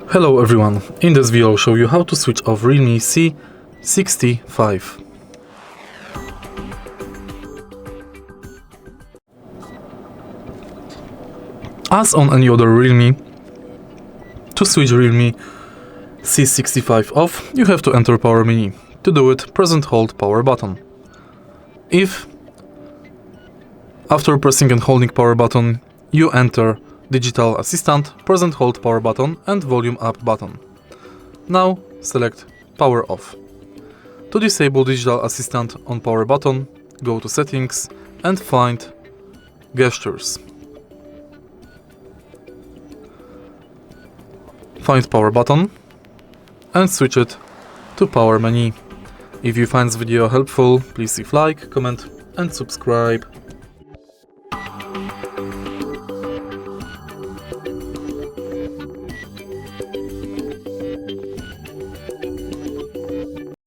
Hello everyone, in this video I'll show you how to switch off Realme C65. As on any other Realme, to switch Realme C65 off, you have to enter power menu. To do it, press and hold power button. If after pressing and holding power button you enter digital assistant, press and hold power button and volume up button. Now select power off. To disable digital assistant on power button, go to settings and find gestures. Find power button and switch it to power menu. If you find this video helpful, please leave like, comment and subscribe.